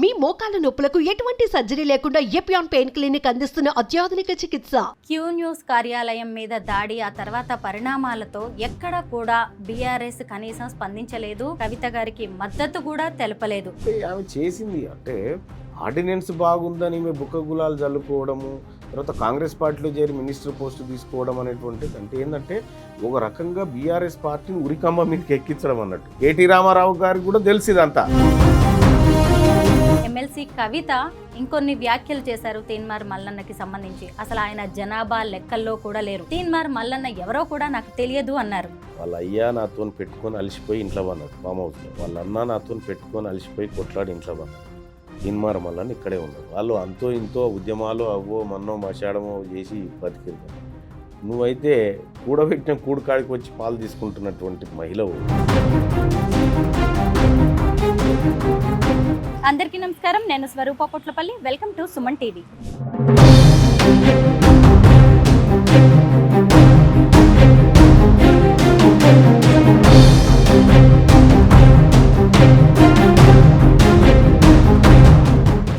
మీ మోకాల నొప్పులకు ఎటువంటి సర్జరీ లేకుండా ఎపియాన్ పెయిన్ క్లినిక్ అందిస్తున్న అత్యాధునిక చికిత్స. క్యూ న్యూస్ కార్యాలయం మీద దాడి ఆ తర్వాత పరిణామాలతో ఎక్కడ కూడా బీఆర్ఎస్ కనీసం స్పందించలేదు. కవిత గారికి మద్దతు కూడా తెలపలేదు. ఆమె చేసింది అంటే ఆర్డినెన్స్ బాగుందని మేము బుక్క గులాలు జల్లుకోవడము, తర్వాత కాంగ్రెస్ పార్టీలో చేరి మినిస్టర్ పోస్ట్ తీసుకోవడం అనేటువంటిది అంటే ఏంటంటే ఒక రకంగా బీఆర్ఎస్ పార్టీని ఉరికమ్మ మీదకి ఎక్కించడం అన్నట్టు. కేటీ రామారావు గారికి కూడా తెలిసిదంతా. ఎమ్మెల్సీ కవిత ఇంకొన్ని వ్యాఖ్యలు చేశారు తీన్మార్ మల్లన్నకి సంబంధించి. అసలు ఆయన జనాభా లెక్కల్లో కూడా లేరు. తీన్మార్ మల్లన్న ఎవరో కూడా నాకు తెలియదు అన్నారు. వాళ్ళ అయ్యా నాతో పెట్టుకొని అలసిపోయి ఇంట్లో పన్నాడు ఫామ్ హౌస్లో. వాళ్ళ అన్న నాతో పెట్టుకొని అలసిపోయి కొట్లాడి ఇంట్లో పన్నాడు. తీన్మార్ మల్లన్న ఇక్కడే ఉన్నారు. వాళ్ళు అంతో ఇంతో ఉద్యమాలు అవ్వో మన్నో మశాడమో చేసి బతికిరు. నువ్వైతే కూడబెట్టిన కూడుకాడికి వచ్చి పాలు తీసుకుంటున్నటువంటి మహిళవు. అందరికీ నమస్కారం. నేను Swaroopa Potlapalli. Welcome to Suman TV.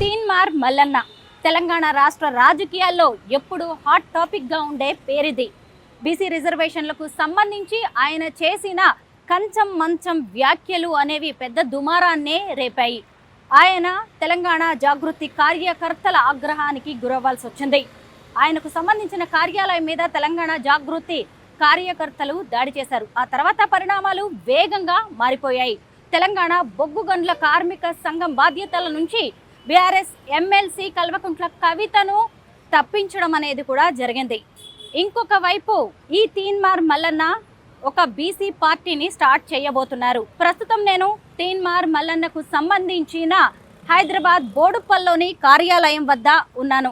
Teenmar Mallanna Telangana రాష్ట్ర రాజకీయాల్లో ఎప్పుడు హాట్ టాపిక్ గా ఉండే పేరిది. బీసీ రిజర్వేషన్లకు సంబంధించి ఆయన చేసిన కంచం మంచం వ్యాఖ్యలు అనేవి పెద్ద దుమారాన్నే రేపాయి. ఆయన తెలంగాణ జాగృతి కార్యకర్తల ఆగ్రహానికి గురవ్వాల్సి వచ్చింది. ఆయనకు సంబంధించిన కార్యాలయం మీద తెలంగాణ జాగృతి కార్యకర్తలు దాడి చేశారు. ఆ తర్వాత పరిణామాలు వేగంగా మారిపోయాయి. తెలంగాణ బొగ్గు గనుల కార్మిక సంఘం బాధ్యతల నుంచి బీఆర్ఎస్ ఎమ్మెల్సీ కల్వకుంట్ల కవితను తప్పించడం అనేది కూడా జరిగింది. ఇంకొక వైపు ఈ తీన్మార్ మల్లన్న ఒక బీసీ పార్టీని స్టార్ట్ చేయబోతున్నారు. ప్రస్తుతం నేను తీన్మార్ మల్లన్నకు సంబంధించిన హైదరాబాద్ బోడుప్పల్లోని కార్యాలయం వద్ద ఉన్నాను.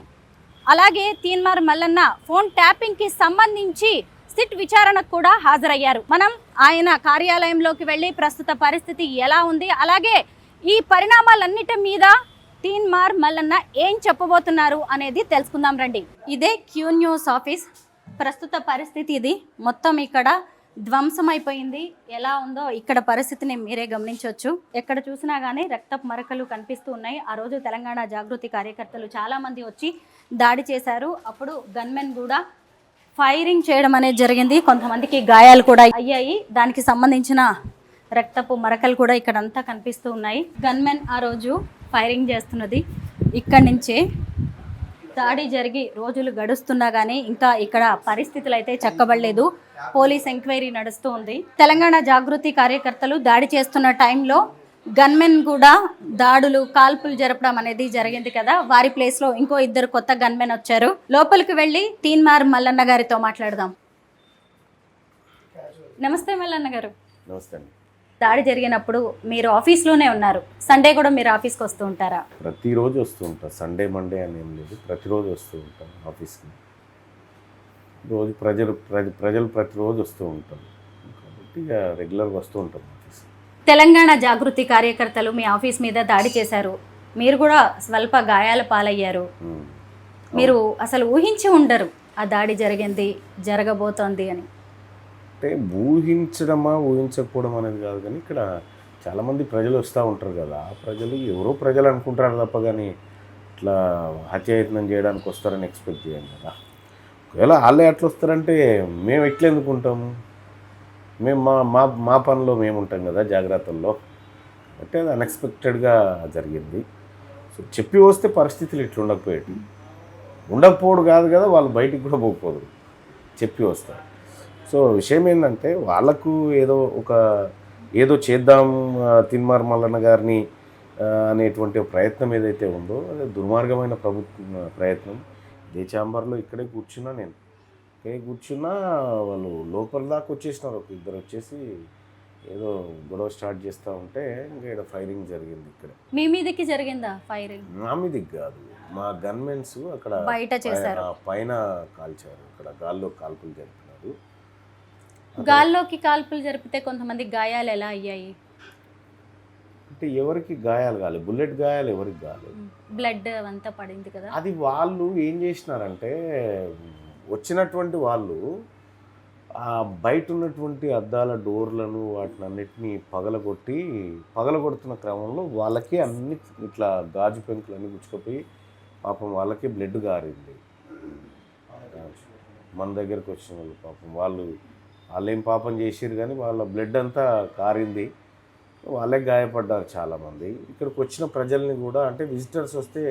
అలాగే తీన్మార్ మల్లన్న ఫోన్ ట్యాపింగ్ కి సంబంధించి సిట్ విచారణకు కూడా హాజరయ్యారు. మనం ఆయన కార్యాలయంలోకి వెళ్ళి ప్రస్తుత పరిస్థితి ఎలా ఉంది, అలాగే ఈ పరిణామాలన్నిటి మీద తీన్మార్ మల్లన్న ఏం చెప్పబోతున్నారు అనేది తెలుసుకుందాం రండి. ఇదే క్యూ న్యూస్ ఆఫీస్. ప్రస్తుత పరిస్థితి ఇది. మొత్తం ఇక్కడ ధ్వంసం అయిపోయింది. ఎలా ఉందో ఇక్కడ పరిస్థితిని మీరే గమనించవచ్చు. ఎక్కడ చూసినా కానీ రక్తపు మరకలు కనిపిస్తూ ఉన్నాయి. ఆ రోజు తెలంగాణ జాగృతి కార్యకర్తలు చాలా మంది వచ్చి దాడి చేశారు. అప్పుడు గన్మెన్ కూడా ఫైరింగ్ చేయడం అనేది జరిగింది. కొంతమందికి గాయాలు కూడా అయ్యాయి. దానికి సంబంధించిన రక్తపు మరకలు కూడా ఇక్కడంతా కనిపిస్తూ ఉన్నాయి. గన్మెన్ ఆ రోజు ఫైరింగ్ చేస్తున్నది. ఇక్కడి నుంచే దాడి జరిగి రోజులు గడుస్తున్నా కానీ ఇంకా ఇక్కడ పరిస్థితులు అయితే చక్కబడలేదు. పోలీస్ ఎంక్వైరీ నడుస్తూ ఉంది. తెలంగాణ జాగృతి కార్యకర్తలు దాడి చేస్తున్న టైంలో గన్మెన్ కూడా దాడులు కాల్పులు జరపడం అనేది జరిగింది కదా. వారి ప్లేస్లో ఇంకో ఇద్దరు కొత్త గన్మెన్ వచ్చారు. లోపలికి వెళ్ళి తీన్మార్ మల్లన్న గారితో మాట్లాడదాం. నమస్తే మల్లన్న గారు. నమస్తే. దాడి జరిగినప్పుడు మీరు ఆఫీస్లోనే ఉన్నారు. సండే కూడా మీరు ఆఫీస్కి వస్తూ ఉంటారా? ప్రతిరోజు వస్తూ ఉంటాను. సండే మండే అని ఏం లేదు, ప్రతిరోజు వస్తూ ఉంటాను ఆఫీస్కి. రోజు ప్రజలు ప్రతిరోజు వస్తూ ఉంటారు కాబట్టి ఇక రెగ్యులర్గా వస్తూ ఉంటాం ఆఫీస్. తెలంగాణ జాగృతి కార్యకర్తలు మీ ఆఫీస్ మీద దాడి చేశారు. మీరు కూడా స్వల్ప గాయాల పాలయ్యారు. మీరు అసలు ఊహించి ఉండరు ఆ దాడి జరిగింది, జరగబోతోంది అని. అంటే ఊహించడమా ఊహించకపోవడం అనేది కాదు, కానీ ఇక్కడ చాలామంది ప్రజలు వస్తూ ఉంటారు కదా. ఆ ప్రజలు ఎవరో ప్రజలు అనుకుంటారు తప్ప కానీ ఇట్లా హత్యాయత్నం చేయడానికి వస్తారని ఎక్స్పెక్ట్ చేయం కదా. ఒకవేళ వాళ్ళే అట్లా వస్తారంటే మేము ఎట్లా ఎందుకుంటాము? మేము మా పనిలో మేము ఉంటాం కదా, జాగ్రత్తల్లో. అంటే అది అన్ఎక్స్పెక్టెడ్గా జరిగింది. సో చెప్పి వస్తే పరిస్థితులు ఇట్లా ఉండకపోవడం కాదు కదా, వాళ్ళు బయటికి కూడా పోకపోదు చెప్పి వస్తారు. సో విషయం ఏంటంటే వాళ్ళకు ఏదో చేద్దాం తీన్మార్ మల్లన్న గారిని అనేటువంటి ప్రయత్నం ఏదైతే ఉందో అది దుర్మార్గమైన ప్రయత్నం. ఇదే ఛాంబర్లో ఇక్కడే కూర్చున్నా, నేను ఇక్కడే కూర్చున్నా. వాళ్ళు లోపల దాకా వచ్చేసినారు. ఒక ఇద్దరు వచ్చేసి ఏదో గొడవ స్టార్ట్ చేస్తూ ఉంటే ఇంకా ఇక్కడ ఫైరింగ్ జరిగింది. ఇక్కడ మీ మీదకి జరిగిందా ఫైరింగ్? నా మీదకి కాదు, మా గన్మెన్స్ అక్కడ బయట చేశారు, పైన కాల్చారు. ఇక్కడ గాల్లో కాల్పులు జరిపినారు. గాల్లోకి కాల్పులు జరిపితే కొంతమంది గాయాలు ఎలా అయ్యాయి? అంటే ఎవరికి గాయాలు కాలేదు, బుల్లెట్ గాయాలు ఎవరికి కాలేదు, బ్లడ్ అంతా పడింది కదా. అది వాళ్ళు ఏం చేసినారంటే వచ్చినటువంటి వాళ్ళు ఆ బయట ఉన్నటువంటి అద్దాల డోర్లను వాటిని అన్నిటినీ పగలగొడుతున్న క్రమంలో వాళ్ళకి అన్ని ఇట్లా గాజు పెంకులన్నీ గుచ్చుకుపోయి పాపం వాళ్ళకి బ్లడ్ గారింది. మన దగ్గరకు వచ్చిన వాళ్ళు పాపం వాళ్ళేం పాపం చేసిరు కానీ వాళ్ళ బ్లడ్ అంతా కారింది. వాళ్ళే గాయపడ్డారు చాలామంది. ఇక్కడికి వచ్చిన ప్రజల్ని కూడా అంటే విజిటర్స్ వస్తే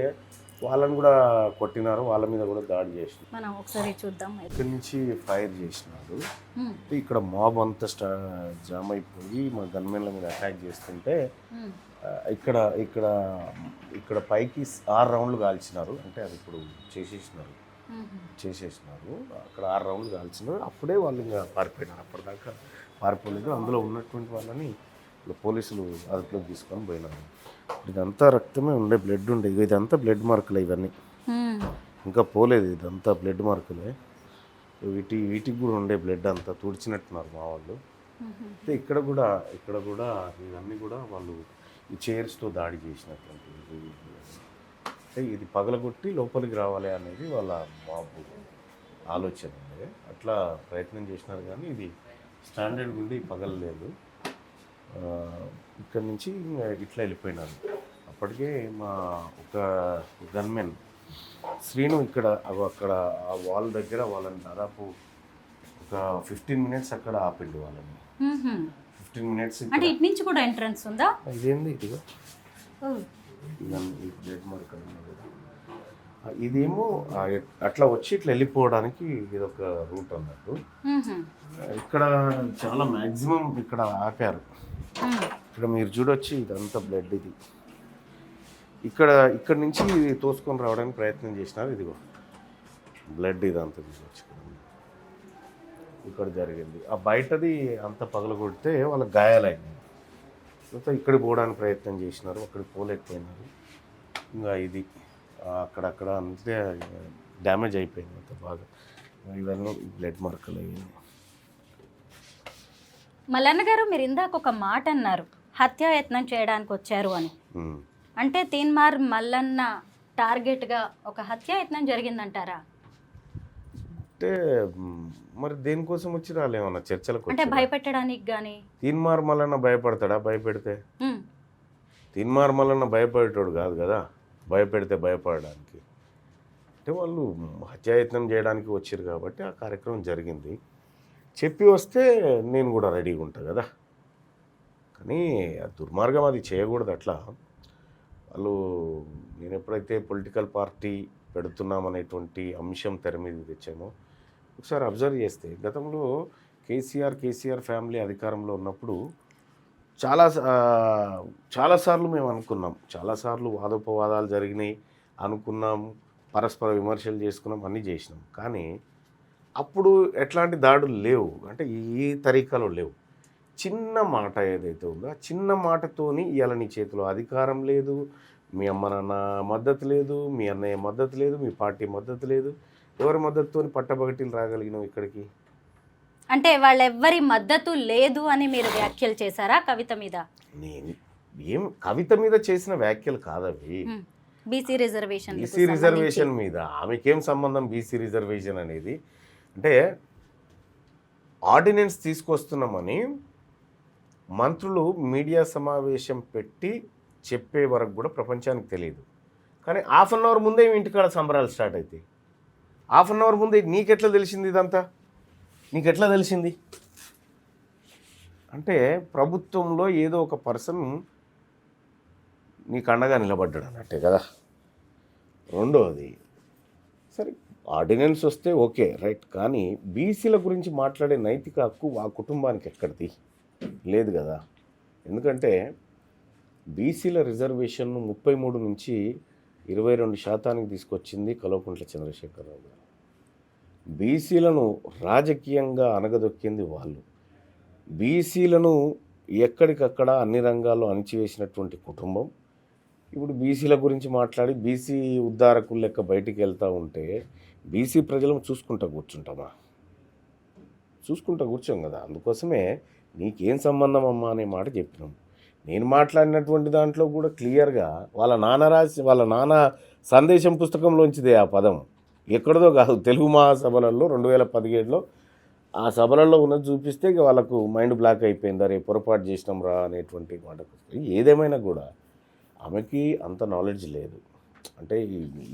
వాళ్ళని కూడా కొట్టినారు, వాళ్ళ మీద కూడా దాడి చేసినారు. మనం ఒకసారి చూద్దాం. ఇక్కడి నుంచి ఫైర్ చేసినారు. ఇక్కడ మాబ్ అంతా జామ్ అయిపోయి మా గన్మెన్ల మీద అటాక్ చేస్తుంటే ఇక్కడ ఇక్కడ ఇక్కడ పైకి 6 రౌండ్లు కాల్చినారు. అంటే అది ఇప్పుడు చేసేసినారు. అక్కడ 6 రౌండ్లు కాల్చినారు. అప్పుడే వాళ్ళు ఇంకా పారిపోయినారు. అప్పటిదాకా పారిపోలేదు. అందులో ఉన్నటువంటి వాళ్ళని పోలీసులు అదుపులోకి తీసుకొని పోయినారు. ఇదంతా రక్తమే ఉండే, బ్లడ్ ఉండే. ఇదంతా బ్లడ్ మార్కులే ఇవన్నీ, ఇంకా పోలేదు. ఇదంతా బ్లడ్ మార్కులే. వీటికి కూడా ఉండే బ్లడ్ అంతా తుడిచినట్టున్నారు మా వాళ్ళు. ఇక్కడ కూడా ఇవన్నీ కూడా వాళ్ళు ఈ చైర్స్తో దాడి చేసినటువంటి. అంటే ఇది పగలగొట్టి లోపలికి రావాలి అనేది వాళ్ళ మాబు ఆలోచన. అట్లా ప్రయత్నం చేసినారు కానీ ఇది స్టాండర్డ్ ఉండి పగలలేదు. ఇక్కడి నుంచి ఇట్లా వెళ్ళిపోయినారు. అప్పటికే మా ఒక గన్మెన్ శ్రీను అక్కడ ఆ వాల్ దగ్గర వాళ్ళని దాదాపు ఒక 15 మినిట్స్ అక్కడ ఆపిండు వాళ్ళని. 15 మినిట్స్. అంటే ఇటు నుంచి కూడా ఎంట్రన్స్ ఉందా? ఇదేంది ఇదిగో బ్లడ్ మార్క్ ఇదేమో అట్లా వచ్చి ఇట్లా వెళ్ళిపోవడానికి ఇదొక రూట్ అన్నట్టు. ఇక్కడ చాలా మ్యాక్సిమం ఇక్కడ ఆపారు. ఇక్కడ మీరు చూడొచ్చు, ఇదంతా బ్లడ్. ఇది ఇక్కడ నుంచి తోసుకొని రావడానికి ప్రయత్నం చేసినారు. ఇదిగో బ్లడ్ ఇదంతా చూడొచ్చు. ఇక్కడ జరిగింది. ఆ బయటది అంత పగలగొడితే వాళ్ళకి గాయాలైంది. ఇక్కడికి పోవడానికి ప్రయత్నం చేసినారు, అక్కడికి పోలేకపోయినారు. ఇంకా ఇది అక్కడక్కడ అంతే డ్యామేజ్ అయిపోయింది అంత బాగా. ఇవన్నీ బ్లడ్ మార్కులు అయ్యింది. మల్లన్న గారు, మీరు ఇందాక ఒక మాట అన్నారు, హత్యాయత్నం చేయడానికి వచ్చారు అని. అంటే తీన్మార్ మల్లన్న టార్గెట్గా ఒక హత్యాయత్నం జరిగిందంటారా? అంటే మరి దేనికోసం వచ్చి రాలేమన్నా చర్చలకు? అంటే భయపెట్టడానికి కానీ. తీన్మార్ మల్లన్న భయపడతాడా? భయపెడితే తీన్మార్ మల్లన్న భయపడేటోడు కాదు కదా, భయపెడితే భయపడడానికి. అంటే వాళ్ళు హత్యాయత్నం చేయడానికి వచ్చారు కాబట్టి ఆ కార్యక్రమం జరిగింది. చెప్పి వస్తే నేను కూడా రెడీగా ఉంటా కదా. కానీ దుర్మార్గం అది చేయకూడదు. అట్లా వాళ్ళు నేను ఎప్పుడైతే పొలిటికల్ పార్టీ పెడుతున్నామనేటువంటి అంశం తెర మీద తెచ్చామో ఒకసారి అబ్జర్వ్ చేస్తే గతంలో కేసీఆర్ ఫ్యామిలీ అధికారంలో ఉన్నప్పుడు చాలాసార్లు మేము అనుకున్నాం, చాలాసార్లు వాదోపవాదాలు జరిగినాయి అనుకున్నాం, పరస్పర విమర్శలు చేసుకున్నాం, అన్నీ చేసినాం. కానీ అప్పుడు ఎట్లాంటి దాడులు లేవు, అంటే ఈ తరీకాలో లేవు. చిన్న మాట ఏదైతే ఉందో ఆ చిన్న మాటతోని ఇవాళ నీ చేతిలో అధికారం లేదు, మీ అమ్మ నాన్న మద్దతు లేదు, మీ అన్నయ్య మద్దతు లేదు, మీ పార్టీ మద్దతు లేదు, ఎవరి మద్దతుతోని పట్టబగటిలు రాగలిగినావు ఇక్కడికి? అంటే వాళ్ళెవ్వరి మద్దతు లేదు అని మీరు వ్యాఖ్యలు చేశారా కవిత మీద? నేను ఏం కవిత మీద చేసిన వ్యాఖ్యలు కాదవి. బీసీ రిజర్వేషన్ మీద ఆమెకేం సంబంధం? బీసీ రిజర్వేషన్ అనేది అంటే ఆర్డినెన్స్ తీసుకొస్తున్నామని మంత్రులు మీడియా సమావేశం పెట్టి చెప్పే వరకు కూడా ప్రపంచానికి తెలియదు. కానీ హాఫ్ అన్ అవర్ ముందే ఇంటికాడ సంబరాలు స్టార్ట్ అవుతాయి. హాఫ్ అన్ అవర్ ముందే నీకెట్లా తెలిసింది ఇదంతా? నీకెట్లా తెలిసింది? అంటే ప్రభుత్వంలో ఏదో ఒక పర్సన్ నీకు అండగా నిలబడ్డాడు అన్నట్టే కదా. రెండోది, సరే ఆర్డినెన్స్ వస్తే ఓకే రైట్, కానీ బీసీల గురించి మాట్లాడే నైతిక హక్కు ఆ కుటుంబానికి ఎక్కడిది? లేదు కదా. ఎందుకంటే బీసీల రిజర్వేషన్ను 33 నుంచి 22% తీసుకొచ్చింది కల్వకుంట్ల చంద్రశేఖరరావు గారు. బీసీలను రాజకీయంగా అనగదొక్కింది వాళ్ళు. బీసీలను ఎక్కడికక్కడ అన్ని రంగాల్లో అణిచివేసినటువంటి కుటుంబం ఇప్పుడు బీసీల గురించి మాట్లాడి బీసీ ఉద్ధారకులు లెక్క బయటికి వెళ్తూ ఉంటే బీసీ ప్రజలను చూసుకుంటూ కూర్చుంటామా? చూసుకుంటూ కూర్చోం కదా. అందుకోసమే నీకేం సంబంధం అమ్మా అనే మాట చెప్పినాం. నేను మాట్లాడినటువంటి దాంట్లో కూడా క్లియర్గా వాళ్ళ నాన్న సందేశం పుస్తకంలోంచిదే ఆ పదం, ఎక్కడదో కాదు. తెలుగు మహాసభలలో 2017లో ఆ సభలలో ఉన్నది చూపిస్తే ఇక వాళ్ళకు మైండ్ బ్లాక్ అయిపోయింది, రేపు పొరపాటు చేసినాం రా అనేటువంటి మాటకు. ఏదేమైనా కూడా ఆమెకి అంత నాలెడ్జ్ లేదు. అంటే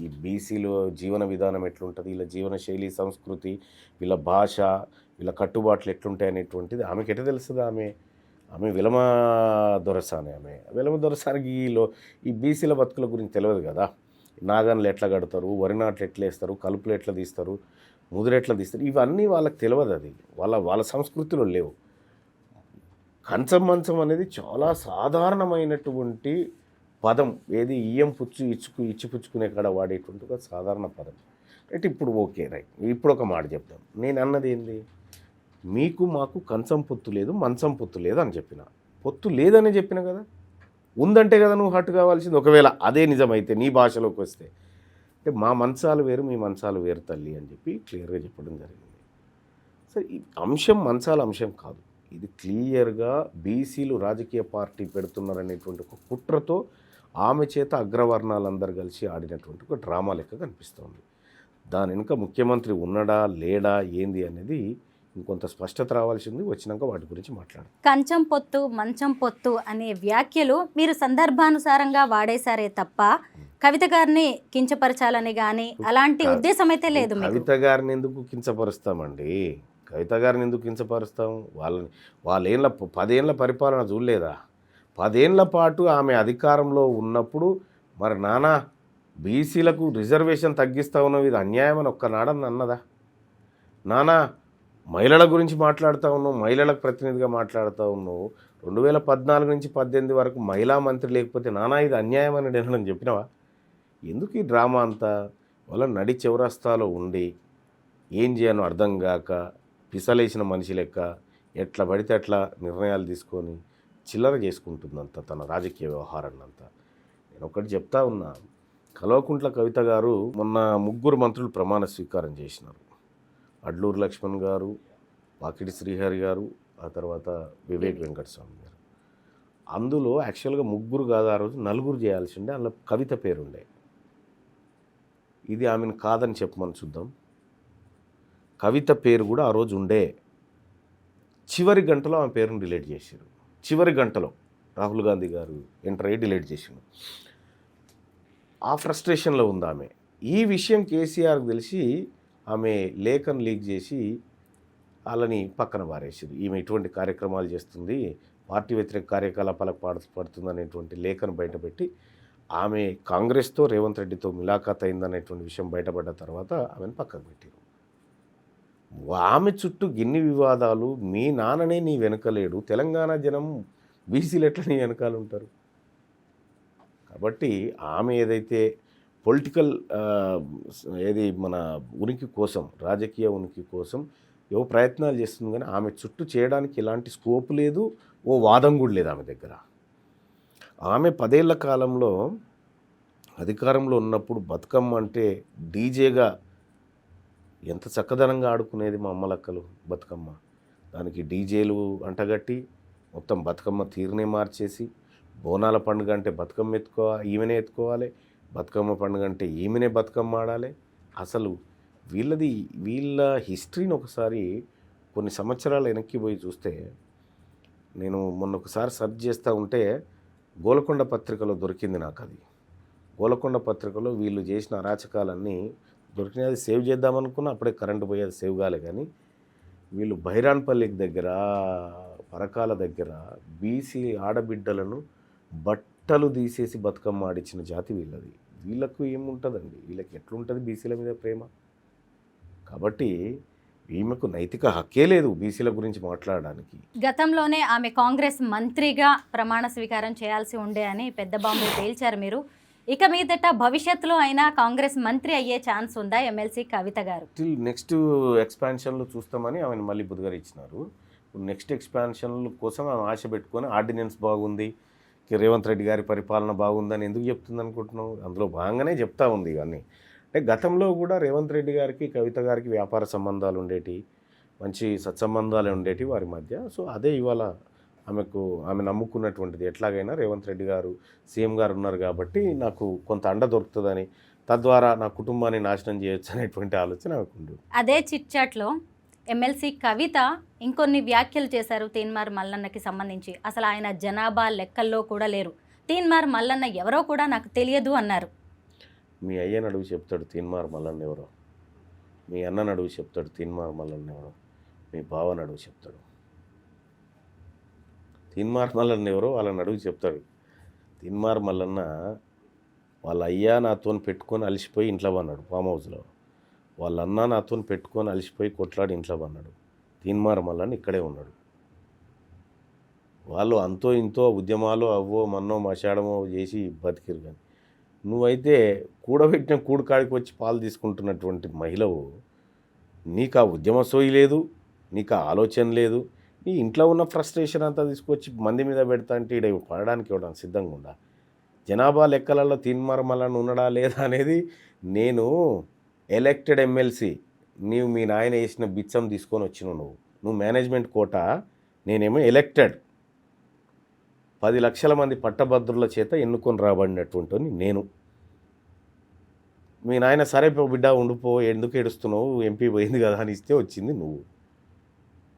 ఈ బీసీలో జీవన విధానం ఎట్లుంటుంది, వీళ్ళ జీవన శైలి, సంస్కృతి, వీళ్ళ భాష, వీళ్ళ కట్టుబాట్లు ఎట్లుంటాయి అనేటువంటిది ఆమెకి ఎట్లా తెలుస్తుంది? ఆమె విలమ దొరసాని. విలమ దొరసానికి ఈ బీసీల బతుకుల గురించి తెలియదు కదా. నాగన్లు ఎట్లా కడతారు, వరి నాట్లు ఎట్లా వేస్తారు, కలుపులు ఎట్లా తీస్తారు, ముదురు ఎట్లా తీస్తారు, ఇవన్నీ వాళ్ళకి తెలియదు. అది వాళ్ళ సంస్కృతిలో లేవు. కంచం మంచం అనేది చాలా సాధారణమైనటువంటి పదం. ఏది ఇయ్యం పుచ్చు ఇచ్చిపుచ్చుకునే కాడ వాడేటువంటి ఒక సాధారణ పదం. రైట్, ఇప్పుడు ఓకే రైట్. ఇప్పుడు ఒక మాట చెప్తాం. నేను అన్నది ఏంది, మీకు మాకు కంచం పొత్తు లేదు, మంచం పొత్తు లేదు అని చెప్పిన. పొత్తు లేదనే చెప్పిన కదా, ఉందంటే కదా నువ్వు హట్ కావాల్సింది. ఒకవేళ అదే నిజమైతే నీ భాషలోకి వస్తే, అంటే మా మంచాలు వేరు, మీ మంచాలు వేరు తల్లి అని చెప్పి క్లియర్గా చెప్పడం జరిగింది. సరే, ఈ అంశం మంచాల అంశం కాదు, ఇది క్లియర్గా బీసీలు రాజకీయ పార్టీ పెడుతున్నారనేటువంటి ఒక కుట్రతో ఆమె చేత అగ్రవర్ణాలందరూ కలిసి ఆడినటువంటి ఒక డ్రామా లెక్క కనిపిస్తోంది. దాని వెనుక ముఖ్యమంత్రి ఉన్నాడా లేడా ఏంది అనేది ఇంకొంత స్పష్టత రావాల్సింది. వచ్చినాక వాటి గురించి మాట్లాడు. కంచం పొత్తు, మంచం పొత్తు అనే వ్యాఖ్యలు మీరు సందర్భానుసారంగా వాడేశారే తప్ప కవిత గారిని కించపరచాలని కానీ అలాంటి ఉద్దేశం అయితే లేదు. కవిత గారిని ఎందుకు కించపరుస్తామండి? కవిత గారిని ఎందుకు కించపరుస్తాం? వాళ్ళేళ్ళ 10 ఏళ్ళ పరిపాలన చూడలేదా? 10 ఏళ్ల పాటు ఆమె అధికారంలో ఉన్నప్పుడు మరి నానా బీసీలకు రిజర్వేషన్ తగ్గిస్తా ఉన్నావు, ఇది అన్యాయం అని ఒక్కనాడని అన్నదా? నానా మహిళల గురించి మాట్లాడుతూ ఉన్నావు, మహిళలకు ప్రతినిధిగా మాట్లాడుతూ ఉన్నావు. 2014 నుంచి 18 వరకు మహిళా మంత్రి లేకపోతే నానా ఇది అన్యాయం అని నేను చెప్పినావా? ఎందుకు ఈ డ్రామా అంతా? వాళ్ళ నడి చౌరస్తాలో ఉండి ఏం చేయను అర్థం కాక పిసలేసిన మనిషి లెక్క ఎట్లా పడితే అట్లా నిర్ణయాలు తీసుకొని చిల్లర చేసుకుంటుందంత తన రాజకీయ వ్యవహారాన్ని అంతా. నేను ఒకటి చెప్తా ఉన్నా, కల్వకుంట్ల కవిత గారు మొన్న 3 మంత్రులు ప్రమాణ స్వీకారం చేసినారు. అడ్లూరు లక్ష్మణ్ గారు, వాకిటి శ్రీహరి గారు, ఆ తర్వాత వివేక్ వెంకటస్వామి గారు. అందులో యాక్చువల్గా 3 కాదు, ఆ రోజు 4 చేయాల్సి ఉండే. అందులో కవిత పేరుండే. ఇది ఆమెను కాదని చెప్పమని చూద్దాం. కవిత పేరు కూడా ఆ రోజు ఉండే. చివరి గంటలో ఆమె పేరును డిలీట్ చేశారు. చివరి గంటలో రాహుల్ గాంధీ గారు ఎంటర్ అయ్యి డిలీట్ చేసిండు. ఆ ఫ్రస్ట్రేషన్లో ఉంది ఆమె. ఈ విషయం కేసీఆర్కి తెలిసి ఆమె లేఖను లీక్ చేసి వాళ్ళని పక్కన పారేసారు. ఈమె ఇటువంటి కార్యక్రమాలు చేస్తుంది, పార్టీ వ్యతిరేక కార్యకలాపాలకు పడుతుంది అనేటువంటి లేఖను బయటపెట్టి ఆమె కాంగ్రెస్తో రేవంత్ రెడ్డితో ములాఖాత్ అయిందనేటువంటి విషయం బయటపడ్డ తర్వాత ఆమెను పక్కకు పెట్టారు. ఆమె చుట్టూ గిన్ని వివాదాలు. మీ నాన్ననే నీ వెనకలేడు, తెలంగాణ జనం బీసీలు ఎట్లా నీ వెనకాల ఉంటారు? కాబట్టి ఆమె ఏదైతే పొలిటికల్ ఏది మన ఉనికి కోసం, రాజకీయ ఉనికి కోసం ఏవో ప్రయత్నాలు చేస్తుంది, కానీ ఆమె చుట్టూ చేయడానికి ఎలాంటి స్కోప్ లేదు, ఓ వాదం కూడా లేదు ఆమె దగ్గర. ఆమె 10 ఏళ్ల కాలంలో అధికారంలో ఉన్నప్పుడు బతుకమ్మ అంటే డీజేగా ఎంత చక్కదనంగా ఆడుకునేది మా అమ్మలక్కలు బతుకమ్మ. దానికి డీజేలు అంటగట్టి మొత్తం బతుకమ్మ తీరునే మార్చేసి, బోనాల పండుగ అంటే బతుకమ్మ ఈమెనే ఎత్తుకోవాలి, బతుకమ్మ పండుగ అంటే ఈమెనే బతుకమ్మ ఆడాలి. అసలు వీళ్ళ హిస్టరీని ఒకసారి కొన్ని సంవత్సరాలు వెనక్కి పోయి చూస్తే, నేను మొన్న ఒకసారి సెర్చ్ చేస్తూ ఉంటే గోల్కొండ పత్రికలో దొరికింది నాకు. అది గోల్కొండ పత్రికలో వీళ్ళు చేసిన అరాచకాలన్నీ దొరికినది. సేవ్ చేద్దామనుకున్నా అప్పుడే కరెంటు పోయేది, సేవ్ కాలే. కానీ వీళ్ళు బైరాన్పల్లికి దగ్గర, పరకాల దగ్గర బీసీ ఆడబిడ్డలను బట్టలు తీసేసి బతుకమ్మ ఆడిచ్చిన జాతి వీళ్ళది. వీళ్ళకు ఏముంటుందండి? వీళ్ళకి ఎట్లుంటుంది బీసీల మీద ప్రేమ? కాబట్టి ఈమెకు నైతిక హక్కే లేదు బీసీల గురించి మాట్లాడడానికి. గతంలోనే ఆమె కాంగ్రెస్ మంత్రిగా ప్రమాణ స్వీకారం చేయాల్సి ఉండే అని పెద్ద బాంబు పేల్చారు మీరు. ఇక మీదట భవిష్యత్తులో అయినా కాంగ్రెస్ మంత్రి అయ్యే ఛాన్స్ ఉందా ఎమ్మెల్సీ కవిత గారు? నెక్స్ట్ ఎక్స్పాన్షన్లో చూస్తామని ఆమెను మళ్ళీ బుధగారు ఇచ్చినారు. నెక్స్ట్ ఎక్స్పాన్షన్ కోసం ఆమె ఆశ పెట్టుకొని ఆర్డినెన్స్ బాగుంది, రేవంత్ రెడ్డి గారి పరిపాలన బాగుందని ఎందుకు చెప్తుంది అనుకుంటున్నావు? అందులో భాగంగానే చెప్తా ఉంది ఇవన్నీ. అంటే గతంలో కూడా రేవంత్ రెడ్డి గారికి కవిత గారికి వ్యాపార సంబంధాలు ఉండేటి, మంచి సత్సంబంధాలు ఉండేటి వారి మధ్య. సో అదే ఇవాళ ఆమె నమ్ముకున్నటువంటిది. ఎట్లాగైనా రేవంత్ రెడ్డి గారు సీఎం గారు ఉన్నారు కాబట్టి నాకు కొంత అండ దొరుకుతుందని, తద్వారా నా కుటుంబాన్ని నాశనం చేయొచ్చు అనేటువంటి ఆలోచన ఆమెకు. అదే చిట్చాట్లో ఎమ్మెల్సీ కవిత ఇంకొన్ని వ్యాఖ్యలు చేశారు తీన్మార్ మల్లన్నకి సంబంధించి. అసలు ఆయన జనాభా లెక్కల్లో కూడా లేరు, తీన్మార్ మల్లన్న ఎవరో కూడా నాకు తెలియదు అన్నారు. మీ అయ్యని అడుగు చెప్తాడు తీన్మార్ మల్లన్న ఎవరో, మీ అన్నని అడుగు చెప్తాడు తీన్మార్ మల్లన్న ఎవరో, మీ బావని అడుగు చెప్తాడు. తీన్మార్ మల్లన్న ఎవరో వాళ్ళని అడుగు చెప్తాడు. తీన్మార్ మల్లన్న వాళ్ళ అయ్యా నాతో పెట్టుకొని అలసిపోయి ఇంట్లో పన్నాడు ఫామ్ హౌస్లో, వాళ్ళ అన్న నాతో పెట్టుకొని అలసిపోయి కొట్లాడి ఇంట్లో పన్నాడు. తీన్మార్ మల్లన్న ఇక్కడే ఉన్నాడు. వాళ్ళు అంతో ఇంతో ఉద్యమాలు అవ్వో మన్నో మశాడమో చేసి బతికిరు. కానీ నువ్వైతే కూడబెట్టిన కూడుకాడికి వచ్చి పాలు తీసుకుంటున్నటువంటి మహిళవు, నీకు ఆ ఉద్యమ సోయి లేదు, నీకు ఆ ఆలోచన లేదు. నీ ఇంట్లో ఉన్న ఫ్రస్ట్రేషన్ అంతా తీసుకొచ్చి మంది మీద పెడతా అంటే ఈడ పడడానికి ఇవ్వడానికి సిద్ధంగా ఉండా. జనాభా లెక్కలలో తీన్మార్ మల్లన్న ఉన్నాడా లేదా అనేది, నేను ఎలక్టెడ్ ఎమ్మెల్సీ, నీవు మీ నాయన వేసిన బిచ్చం తీసుకొని వచ్చినావు. నువ్వు మేనేజ్మెంట్ కోట, నేనేమో ఎలక్టెడ్ 10 లక్షల మంది పట్టభద్రుల చేత ఎన్నుకొని రాబడినటువంటి నేను. మీ నాయన సరే బిడ్డ ఉండిపో, ఎందుకు ఏడుస్తున్నావు, ఎంపీ పోయింది కదా అని ఇస్తే వచ్చింది నువ్వు.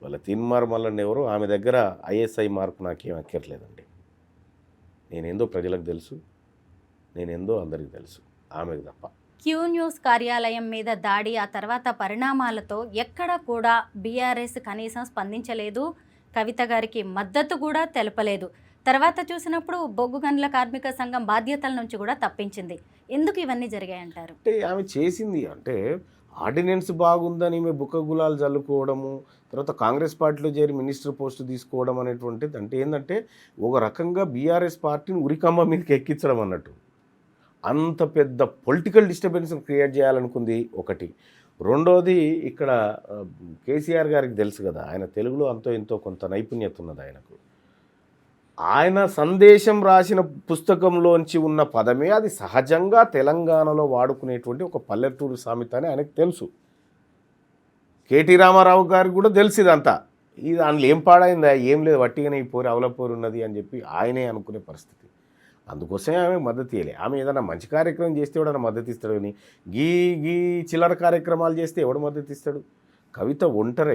వాళ్ళ తీన్మార్ మల్లన్న ఎవరు, ఆమె దగ్గర ఐఎస్ఐ మార్కు నాకేం అక్కర్లేదండి. నేనేందో ప్రజలకు తెలుసు, నేనేందో అందరికీ తెలుసు, ఆమెకు తప్ప. క్యూ న్యూస్ కార్యాలయం మీద దాడి, ఆ తర్వాత పరిణామాలతో ఎక్కడ కూడా బీఆర్ఎస్ కనీసం స్పందించలేదు, కవిత గారికి మద్దతు కూడా తెలపలేదు. తర్వాత చూసినప్పుడు బొగ్గు గనుల కార్మిక సంఘం బాధ్యతల నుంచి కూడా తప్పించింది. ఎందుకు ఇవన్నీ జరిగాయంటారు? అంటే ఆమె చేసింది అంటే ఆర్డినెన్స్ బాగుందని ఈమె బుక్క గులాలు చల్లుకోవడము, తర్వాత కాంగ్రెస్ పార్టీలో చేరి మినిస్టర్ పోస్ట్ తీసుకోవడం అనేటువంటిది అంటే ఏంటంటే ఒక రకంగా బీఆర్ఎస్ పార్టీని ఉరికంబ మీదకి ఎక్కించడం అన్నట్టు. అంత పెద్ద పొలిటికల్ డిస్టర్బెన్స్ క్రియేట్ చేయాలనుకుంది ఒకటి. రెండోది, ఇక్కడ కేసీఆర్ గారికి తెలుసు కదా, ఆయన తెలుగులో అంతో ఎంతో కొంత నైపుణ్యత ఉన్నది ఆయనకు. ఆయన సందేశం రాసిన పుస్తకంలోంచి ఉన్న పదమే అది సహజంగా తెలంగాణలో వాడుకునేటువంటి ఒక పల్లెటూరు సామెత అని ఆయనకు తెలుసు. కేటీ రామారావు గారికి కూడా తెలుసు ఇదంతా. ఇది దానిలో ఏం పాడైందా, ఏం లేదు, వట్టిగానే ఈ పోరు అవలపోరు ఉన్నది అని చెప్పి ఆయనే అనుకునే పరిస్థితి. అందుకోసమే ఆమె మద్దతు ఇవ్వలే. ఆమె ఏదైనా మంచి కార్యక్రమం చేస్తే ఎవడన్నా మద్దతు ఇస్తాడు, కానీ గీ చిల్లర కార్యక్రమాలు చేస్తే ఎవడు మద్దతు ఇస్తాడు? కవిత ఒంటరి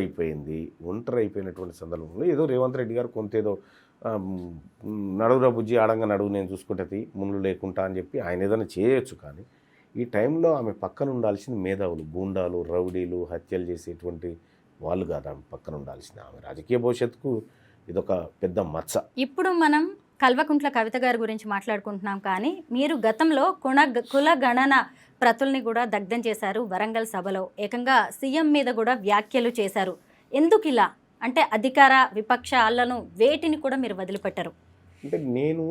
అయిపోయినటువంటి సందర్భంలో ఏదో రేవంత్ రెడ్డి గారు కొంత ఏదో నడువురా బుజ్జి ఆడంగా నడువు నేను చూసుకుంటుంది ముళ్ళు లేకుండా అని చెప్పి ఆయన ఏదైనా చేయొచ్చు. కానీ ఈ టైంలో ఆమె పక్కన ఉండాల్సింది మేధావులు, గూండాలు, రౌడీలు, హత్యలు చేసేటువంటి వాళ్ళు కాదు ఆమె పక్కన ఉండాల్సింది. ఆమె రాజకీయ భవిష్యత్తుకు ఇదొక పెద్ద మచ్చ. ఇప్పుడు మనం కల్వకుంట్ల కవిత గారి గురించి మాట్లాడుకుంటున్నాం, కానీ మీరు గతంలో కుల గణన ప్రతుల్ని కూడా దగ్ధం చేశారు వరంగల్ సభలో. ఏకంగా సీఎం మీద కూడా వ్యాఖ్యలు చేశారు. ఎందుకు ఇలా? అంటే అధికార విపక్షాలను వేటిని కూడా మీరు వదిలిపెట్టరు. అంటే నేను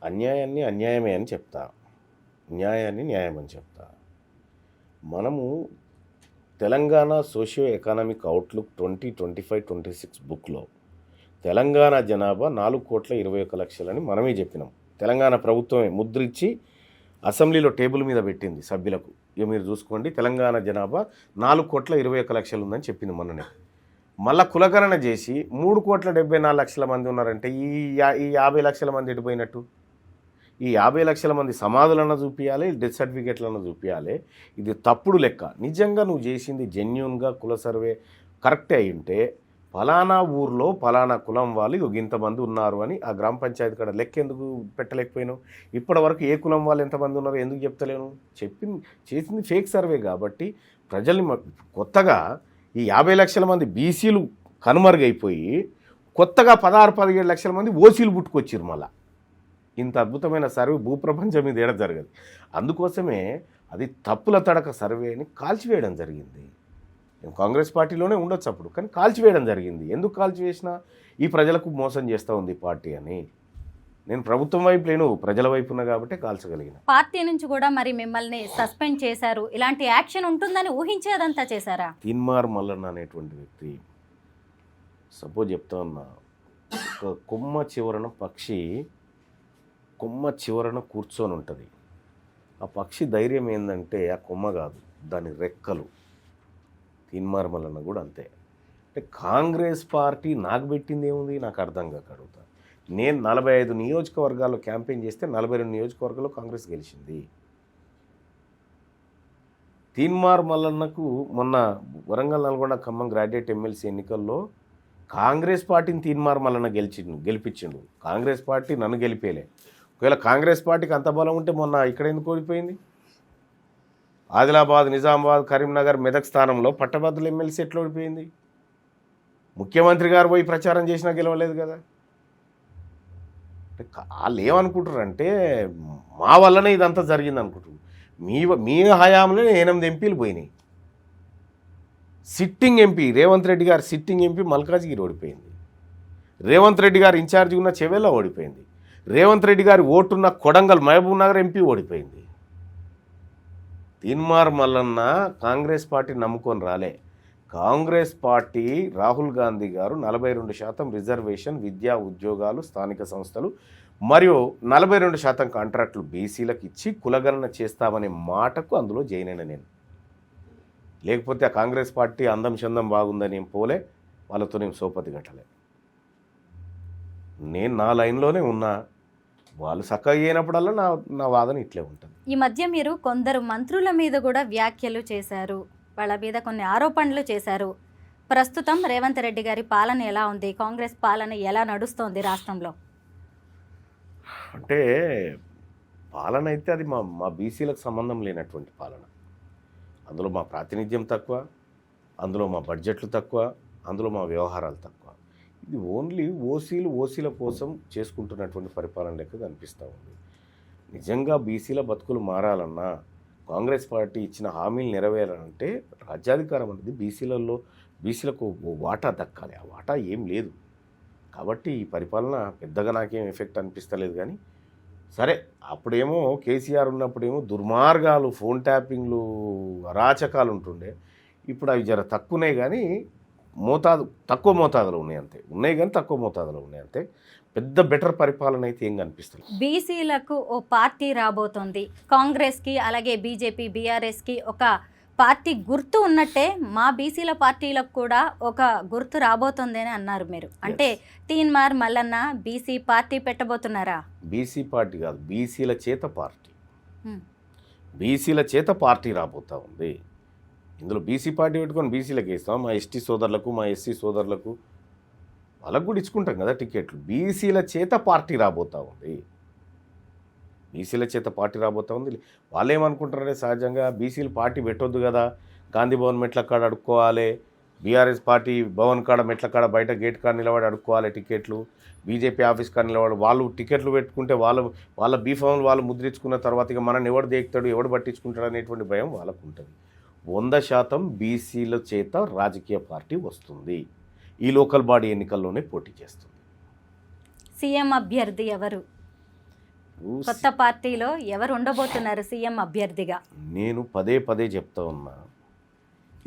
అన్యాయాన్ని అన్యాయమే అని చెప్తా, న్యాయాన్ని న్యాయమని చెప్తా. మనము తెలంగాణ సోషియో ఎకనామిక్ అవుట్లుక్ 2025-26 బుక్లో తెలంగాణ జనాభా 4,21,00,000 అని మనమే చెప్పినాం. తెలంగాణ ప్రభుత్వమే ముద్రించి అసెంబ్లీలో టేబుల్ మీద పెట్టింది సభ్యులకు. ఇక మీరు చూసుకోండి, తెలంగాణ జనాభా 4,21,00,000 ఉందని చెప్పింది మొన్ననే. మళ్ళా కులగణన చేసి 3,74,00,000 మంది ఉన్నారంటే ఈ 50 లక్షల మంది ఎడిపోయినట్టు. ఈ 50 లక్షల మంది సమాధులన్నా చూపించాలి, డెత్ సర్టిఫికేట్లన్నా చూపించాలి. ఇది తప్పుడు లెక్క. నిజంగా నువ్వు చేసింది జెన్యూన్గా కుల సర్వే కరెక్టే అయి ఉంటే ఫలానా ఊర్లో ఫలానా కులం వాళ్ళు ఇంతమంది ఉన్నారు అని ఆ గ్రామ పంచాయతీ కాడ లెక్క ఎందుకు పెట్టలేకపోయినావు? ఇప్పటి వరకు ఏ కులం వాళ్ళు ఎంతమంది ఉన్నారు ఎందుకు చెప్తలేను? చేసింది ఫేక్ సర్వే కాబట్టి ప్రజల్ని కొత్తగా ఈ 50 లక్షల మంది బీసీలు కనుమరుగైపోయి కొత్తగా 16-17 లక్షల మంది ఓసీలు పుట్టుకొచ్చారు. మళ్ళా ఇంత అద్భుతమైన సర్వే భూప్రపంచం మీద ఏడ జరగదు. అందుకోసమే అది తప్పుల తడక సర్వేని కాల్చివేయడం జరిగింది. నేను కాంగ్రెస్ పార్టీలోనే ఉండొచ్చు అప్పుడు, కానీ కాల్చివేయడం జరిగింది. ఎందుకు కాల్చివేసినా ఈ ప్రజలకు మోసం చేస్తూ ఉంది పార్టీ అని. నేను ప్రభుత్వం వైపు లేను, ప్రజల వైపు ఉన్నా కాబట్టి కాల్చగలిగిన. పార్టీ నుంచి కూడా మరి మిమ్మల్ని సస్పెండ్ చేశారు. ఇలాంటి యాక్షన్ ఉంటుందని ఊహించేదంతా చేశారా? తీన్మార్ మల్లన్న అనేటువంటి వ్యక్తి, సపోజ్ చెప్తా ఉన్నా, ఒక కొమ్మ చివరన కూర్చొని ఉంటుంది. ఆ పక్షి ధైర్యం ఏంటంటే ఆ కొమ్మ కాదు, దాని రెక్కలు. తీన్మార్ మల్లన్న కూడా అంతే. అంటే కాంగ్రెస్ పార్టీ నాకు పెట్టింది ఏముంది నాకు అర్థం కాక అడుగుతా. నేను 45 నియోజకవర్గాల్లో క్యాంపెయిన్ చేస్తే 42 నియోజకవర్గాల్లో కాంగ్రెస్ గెలిచింది. తీన్మార్ మల్లన్నకు మొన్న వరంగల్ నల్గొండ ఖమ్మం గ్రాడ్యుయేట్ ఎమ్మెల్సీ ఎన్నికల్లో కాంగ్రెస్ పార్టీని తీన్మార్ మల్లన్న గెలిపించిండు. కాంగ్రెస్ పార్టీ నన్ను గెలిపేలే. ఒకవేళ కాంగ్రెస్ పార్టీకి అంత బలం ఉంటే మొన్న ఇక్కడ ఎందుకు ఓడిపోయింది? ఆదిలాబాద్, నిజామాబాద్, కరీంనగర్, మెదక్ స్థానంలో పట్టభద్రుల ఎమ్మెల్సీ ఎట్లా ఓడిపోయింది? ముఖ్యమంత్రి గారు పోయి ప్రచారం చేసినా గెలవలేదు కదా. వాళ్ళు ఏమనుకుంటారంటే మా వల్లనే ఇదంతా జరిగింది అనుకుంటారు. మీ హయాంలో 8 ఎంపీలు పోయినాయి. సిట్టింగ్ ఎంపీ రేవంత్ రెడ్డి గారు, సిట్టింగ్ ఎంపీ మల్కాజ్గిరి ఓడిపోయింది. రేవంత్ రెడ్డి గారు ఇన్ఛార్జి ఉన్న చెవెల్ల ఓడిపోయింది. రేవంత్ రెడ్డి గారి ఓటున్న కొడంగల్ మహబూబ్ నగర్ ఎంపీ ఓడిపోయింది. తీన్మార్ మల్లన్న కాంగ్రెస్ పార్టీ నమ్ముకొని రాలే. కాంగ్రెస్ పార్టీ రాహుల్ గాంధీ గారు 42% రిజర్వేషన్, విద్యా ఉద్యోగాలు, స్థానిక సంస్థలు మరియు 42% కాంట్రాక్టులు బీసీలకు ఇచ్చి కులగణన చేస్తామనే మాటకు అందులో జాయిన్ అయిన నేను. లేకపోతే ఆ కాంగ్రెస్ పార్టీ అందం చందం బాగుందని ఏం పోలే, వాళ్ళతో నేను సోపతి కట్టలే. నేను నా లైన్లోనే ఉన్నా. వాళ్ళు చక్కగా అయినప్పుడల్లా నా వాదన ఇట్లే ఉంటుంది. ఈ మధ్య మీరు కొందరు మంత్రుల మీద కూడా వ్యాఖ్యలు చేశారు, వాళ్ళ మీద కొన్ని ఆరోపణలు చేశారు. ప్రస్తుతం రేవంత్ రెడ్డి గారి పాలన ఎలా ఉంది? కాంగ్రెస్ పాలన ఎలా నడుస్తోంది రాష్ట్రంలో? అంటే పాలన అయితే అది మా బీసీలకు సంబంధం లేనటువంటి పాలన. అందులో మా ప్రాతినిధ్యం తక్కువ, అందులో మా బడ్జెట్లు తక్కువ, అందులో మా వ్యవహారాలు తక్కువ. ఇది ఓన్లీ ఓసీల కోసం చేసుకుంటున్నటువంటి పరిపాలన లెక్క కనిపిస్తూ ఉంది. నిజంగా బీసీల బతుకులు మారాలన్నా, కాంగ్రెస్ పార్టీ ఇచ్చిన హామీలు నెరవేరాలంటే రాజ్యాధికారం అనేది బీసీలకు వాటా దక్కాలి. ఆ వాటా ఏం లేదు. కాబట్టి ఈ పరిపాలన పెద్దగా నాకేం ఎఫెక్ట్ అనిపిస్తలేదు. కానీ సరే, అప్పుడేమో కేసీఆర్ ఉన్నప్పుడేమో దుర్మార్గాలు, ఫోన్ ట్యాపింగ్లు, అరాచకాలు ఉంటుండే. ఇప్పుడు అవి జర తక్కువనే, కానీ తక్కువ మోతాదులో ఉన్నాయి కానీ తక్కువ మోతాదులో ఉన్నాయి అంతే. పెద్ద బెటర్ పరిపాలన అయితే ఏం కనిపిస్తుంది. బీసీలకు ఓ పార్టీ రాబోతోంది. కాంగ్రెస్కి అలాగే బీజేపీ, బీఆర్ఎస్కి ఒక పార్టీ గుర్తు ఉన్నట్టే మా బీసీల పార్టీలకు కూడా ఒక గుర్తు రాబోతుంది అని అన్నారు మీరు. అంటే తీన్మార్ మల్లన్న బీసీ పార్టీ పెట్టబోతున్నారా? బీసీ పార్టీ కాదు, బీసీల చేత పార్టీ. బీసీల చేత పార్టీ రాబోతా ఉంది. ఇందులో బీసీ పార్టీ పెట్టుకొని బీసీలకు ఇస్తాం. మా ఎస్టీ సోదరులకు, మా ఎస్సీ సోదరులకు వాళ్ళకు కూడా ఇచ్చుకుంటాం కదా టికెట్లు. బీసీల చేత పార్టీ రాబోతూ ఉంది. బీసీల చేత పార్టీ రాబోతూ ఉంది. వాళ్ళు ఏమనుకుంటారంటే సహజంగా బీసీలు పార్టీ పెట్టొద్దు కదా, గాంధీ భవన్ మెట్ల కాడ అడుక్కోవాలి, బీఆర్ఎస్ పార్టీ భవన్ కాడ మెట్ల కాడ బయట గేట్ కాడ నిలబడి అడుక్కోవాలి టికెట్లు, బీజేపీ ఆఫీస్ కాడ నిలబడి వాళ్ళు టికెట్లు పెట్టుకుంటే వాళ్ళ బీఫామ్లు వాళ్ళు ముద్రించుకున్న తర్వాత ఇక మనని ఎవడు దేకుతాడు, ఎవడు పట్టించుకుంటాడు అనేటువంటి భయం వాళ్ళకు ఉంటుంది. 100% బీసీల చేత రాజకీయ పార్టీ వస్తుంది. ఈ లోకల్ బాడీ ఎన్నికల్లోనే పోటీ చేస్తుంది. సీఎం అభ్యర్థి ఎవరు? కొత్త పార్టీలో ఎవరు ఉండబోతున్నారు సీఎం అభ్యర్థిగా? నేను పదే చెప్తా ఉన్నా,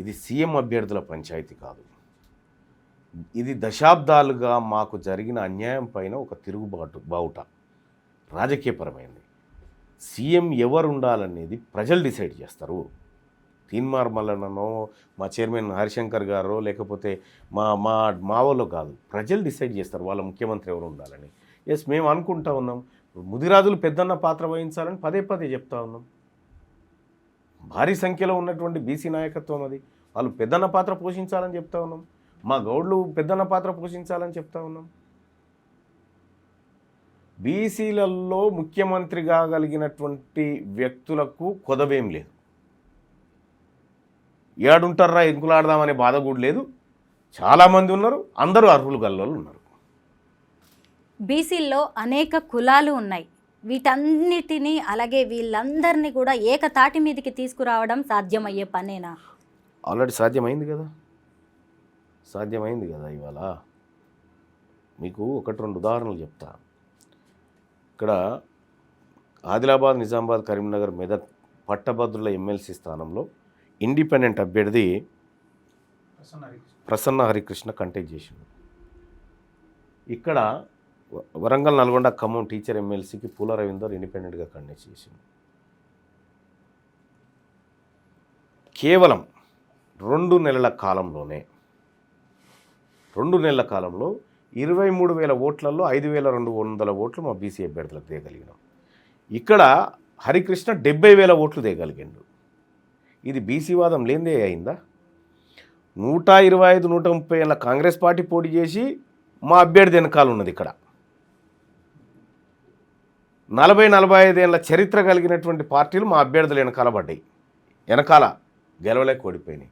ఇది సీఎం అభ్యర్థుల పంచాయతీ కాదు. ఇది దశాబ్దాలుగా మాకు జరిగిన అన్యాయం పైన ఒక బావుట రాజకీయపరమైంది. సీఎం ఎవరు ఉండాలనేది ప్రజలు డిసైడ్ చేస్తారు. తీన్మార్ మల్లన్ననో, మా చైర్మన్ హరిశంకర్ గారో, లేకపోతే మా వాళ్ళు కాదు, ప్రజలు డిసైడ్ చేస్తారు వాళ్ళ ముఖ్యమంత్రి ఎవరు ఉండాలని. ఎస్, మేము అనుకుంటా ఉన్నాం ముదిరాజులు పెద్దన్న పాత్ర వహించాలని పదే చెప్తా ఉన్నాం. భారీ సంఖ్యలో ఉన్నటువంటి బీసీ నాయకత్వం అది, వాళ్ళు పెద్దన్న పాత్ర పోషించాలని చెప్తా ఉన్నాం. మా గౌడ్లు పెద్దన్న పాత్ర పోషించాలని చెప్తా ఉన్నాం. బీసీలలో ముఖ్యమంత్రి కాగలిగినటువంటి వ్యక్తులకు కొదవేం లేదు. ఏడుంటారా ఎన్కులాడదామనే బాధ కూడా లేదు. చాలామంది ఉన్నారు, అందరూ అర్హులు గల్లోళ్ళు ఉన్నారు. బీసీల్లో అనేక కులాలు ఉన్నాయి. వీటన్నిటినీ అలాగే వీళ్ళందరినీ కూడా ఏకతాటి మీదకి తీసుకురావడం సాధ్యమయ్యే పనేనా? ఆల్రెడీ సాధ్యమైంది కదా. ఇవాళ మీకు 1-2 ఉదాహరణలు చెప్తా. ఇక్కడ ఆదిలాబాద్, నిజామాబాద్, కరీంనగర్, మెదక్ పట్టభద్రుల ఎమ్మెల్సీ స్థానంలో ఇండిపెండెంట్ అభ్యర్థి ప్రసన్న హరికృష్ణ కంటెస్ట్ చేసిండు. ఇక్కడ వరంగల్, నల్గొండ, ఖమ్మం టీచర్ ఎమ్మెల్సీకి పూల రవీందర్ ఇండిపెండెంట్గా కంటెస్ట్ చేసిండు. కేవలం 2 నెలల కాలంలో 23,000 ఓట్లలో 5,200 ఓట్లు మా బీసీ అభ్యర్థులకు తేగలిగినాం. ఇక్కడ హరికృష్ణ 70,000 ఓట్లు తేగలిగిండు. ఇది బీసీవాదం లేనిదే అయిందా? 125, 130 ఏళ్ళ కాంగ్రెస్ పార్టీ పోటీ చేసి మా అభ్యర్థి వెనకాల ఉన్నది. ఇక్కడ 40-45 ఏళ్ళ చరిత్ర కలిగినటువంటి పార్టీలు మా అభ్యర్థులు వెనకాల పడ్డాయి. వెనకాల గెలవలేక ఓడిపోయినాయి.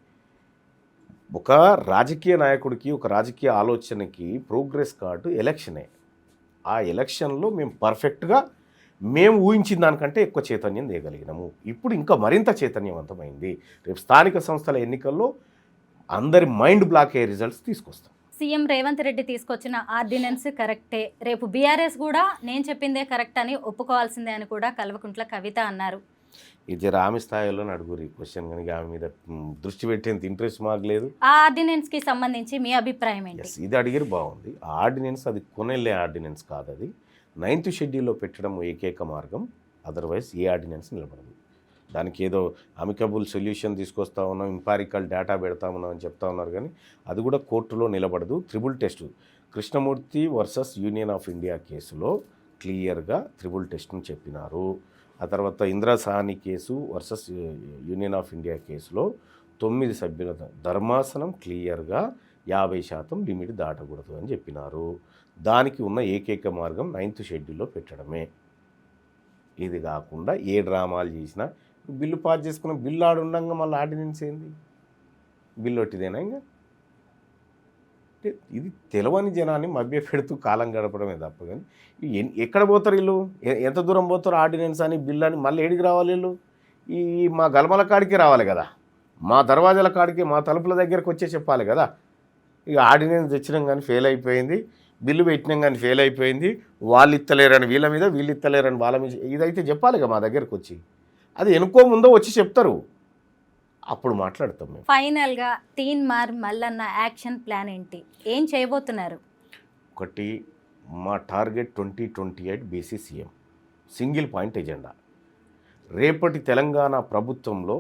ఒక రాజకీయ నాయకుడికి, ఒక రాజకీయ ఆలోచనకి ప్రోగ్రెస్ కార్డు ఎలక్షనే. ఆ ఎలక్షన్లో మేము పర్ఫెక్ట్గా మేము ఊహించిన దానికంటే ఎక్కువ చైతన్యం తేయగలిగినాము. ఇప్పుడు ఇంకా మరింత చైతన్యవంతమైంది. రేపు స్థానిక సంస్థల ఎన్నికల్లో అందరి మైండ్ బ్లాక్ అయ్యే రిజల్ట్స్ తీసుకొస్తాం. సీఎం రేవంత్ రెడ్డి తీసుకొచ్చిన ఆర్డినెన్స్ కరెక్టే, రేపు బీఆర్ఎస్ కూడా నేను చెప్పిందే కరెక్ట్ అని ఒప్పుకోవాల్సిందే అని కూడా కల్వకుంట్ల కవిత అన్నారు. ఇది ఆమె స్థాయిలో అడుగురు ఈ క్వశ్చన్, కనుక ఆమె మీద దృష్టి పెట్టేంత ఇంట్రెస్ట్ మాకు లేదు. ఆ ఆర్డినెన్స్కి సంబంధించి మీ అభిప్రాయం ఏంటి? ఇది అడిగిరు బాగుంది. ఆ ఆర్డినెన్స్ అది కొనెళ్ళే ఆర్డినెన్స్ కాదు. అది 9th షెడ్యూల్లో పెట్టడం ఏకైక మార్గం. అదర్వైజ్ ఏ ఆర్డినెన్స్ నిలబడదు. దానికి ఏదో అమికబుల్ సొల్యూషన్ తీసుకొస్తా ఉన్నాం, ఇంపారికల్ డేటా పెడతా ఉన్నాం అని చెప్తా ఉన్నారు, కానీ అది కూడా కోర్టులో నిలబడదు. Triple test Krishnamurthy versus union of India కేసులో క్లియర్గా త్రిబుల్ టెస్ట్ను చెప్పినారు. ఆ తర్వాత Indira Sawhney case versus union of India కేసులో 9 సభ్యుల ధర్మాసనం క్లియర్గా 50% లిమిట్ దాటకూడదు అని చెప్పినారు. దానికి ఉన్న ఏకైక మార్గం 9th షెడ్యూల్లో పెట్టడమే. ఇది కాకుండా ఏ డ్రామాలు చేసినా బిల్లు పాస్ చేసుకున్న బిల్లు ఆడు ఉండగా మళ్ళీ ఆర్డినెన్స్ ఏంది? బిల్లు ఒట్టిదేనా? ఇంకా ఇది తెలవని జనాన్ని మభ్య పెడుతూ కాలం గడపడమే తప్ప, కానీ ఎక్కడ పోతారు వీళ్ళు? ఎంత దూరం పోతారు? ఆర్డినెన్స్ అని బిల్లు అని మళ్ళీ ఏడికి రావాలి వీళ్ళు? ఈ మా గల్మల కాడికి రావాలి కదా, మా దర్వాజాల కాడికి, మా తలుపుల దగ్గరకు వచ్చే చెప్పాలి కదా. ఇక ఆర్డినెన్స్ తెచ్చినాం కానీ ఫెయిల్ అయిపోయింది, బిల్లు పెట్టినాం కానీ ఫెయిల్ అయిపోయింది, వాళ్ళు ఇత్తలేరని వీళ్ళ మీద, వీళ్ళు ఇత్తలేరని వాళ్ళ మీద, ఇదైతే చెప్పాలి కదా మా దగ్గరకు వచ్చి. అది ఎనుకో ముందో వచ్చి చెప్తారు, అప్పుడు మాట్లాడతాం మేము. ఫైనల్గా తీన్మార్ మల్లన్న యాక్షన్ ప్లాన్ ఏంటి? ఏం చేయబోతున్నారు? ఒకటి, మా target 2028 BC CM, single point agenda. రేపటి తెలంగాణ ప్రభుత్వంలో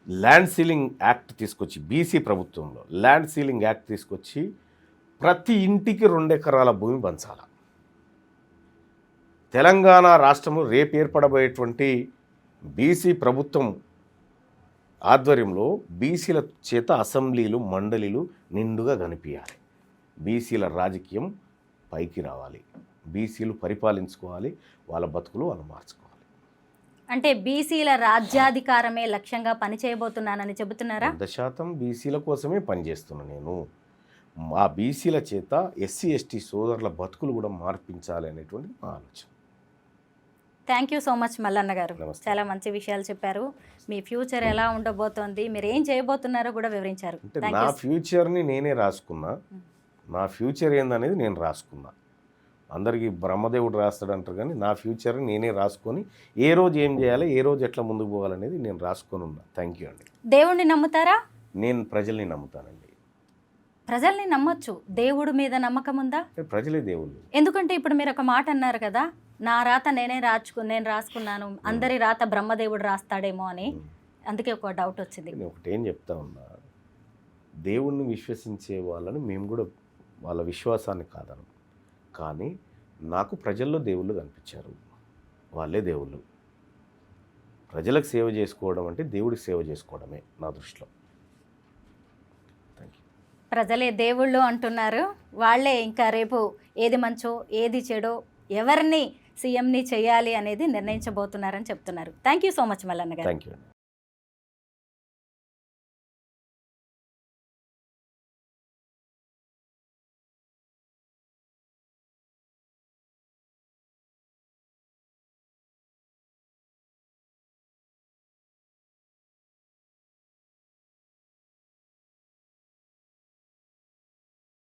ల్యాండ్ సీలింగ్ యాక్ట్ తీసుకొచ్చి, బీసీ ప్రభుత్వంలో ల్యాండ్ సీలింగ్ యాక్ట్ తీసుకొచ్చి ప్రతి ఇంటికి 2 ఎకరాల భూమి పంచాల. తెలంగాణ రాష్ట్రంలో రేపు ఏర్పడబోయేటువంటి బీసీ ప్రభుత్వం ఆధ్వర్యంలో బీసీల చేత అసెంబ్లీలు, మండలిలు నిండుగా కనిపించాలి. బీసీల రాజకీయం పైకి రావాలి, బీసీలు పరిపాలించుకోవాలి, వాళ్ళ బతుకులు వాళ్ళు మార్చుకోవాలి. అంటే బీసీల రాజ్యాధికారమే లక్ష్యంగా పనిచేయబోతున్నానని చెబుతున్నారా? 100% బీసీల కోసమే పనిచేస్తున్నా నేను. మా బీసీల చేత ఎస్సీ ఎస్టీ సోదరుల బతుకులు కూడా మార్పించాలి అనేటువంటి మా ఆలోచన. Thank you so much Mallanna గారు. నమస్తే. చాలా మంచి విషయాలు చెప్పారు. మీ ఫ్యూచర్ ఎలా ఉండబోతోంది, మీరు ఏం చేయబోతున్నారో కూడా వివరించారు. అంటే నా ఫ్యూచర్ని నేనే రాసుకున్నా, నా ఫ్యూచర్ ఏందనేది నేను రాసుకున్నా. అందరికీ బ్రహ్మదేవుడు రాస్తాడు అంటారు, కానీ నా ఫ్యూచర్ని నేనే రాసుకొని ఏ రోజు ఏం చేయాలి, ఏ రోజు ఎట్లా ముందుకు పోవాలనేది నేను రాసుకొని ఉన్నా. థ్యాంక్ యూ అండి. దేవుణ్ణి నమ్ముతారా? నేను ప్రజల్ని నమ్ముతానండి. ప్రజల్ని నమ్మొచ్చు, దేవుడి మీద నమ్మకం ఉందా? ప్రజలే దేవుళ్ళు. ఎందుకంటే ఇప్పుడు మీరు ఒక మాట అన్నారు కదా, నా రాత నేను రాసుకున్నాను, అందరి రాత బ్రహ్మదేవుడు రాస్తాడేమో అని. అందుకే ఒక డౌట్ వచ్చింది. నేను ఒకటేం చెప్తా ఉన్నా, దేవుణ్ణి విశ్వసించే వాళ్ళని మేము కూడా వాళ్ళ విశ్వాసాన్ని కాదను, కానీ నాకు ప్రజల్లో దేవుళ్ళు కనిపించారు, వాళ్ళే దేవుళ్ళు. ప్రజలకు సేవ చేసుకోవడం అంటే దేవుడికి సేవ చేసుకోవడమే నా దృష్టిలో. ప్రజలే దేవుళ్ళు అంటున్నారు, వాళ్ళే ఇంకా రేపు ఏది మంచో ఏది చెడో ఎవరిని సీఎంని చేయాలి అనేది నిర్ణయించబోతున్నారని చెప్తున్నారు. Thank you so much Mallanna garu. Thank you.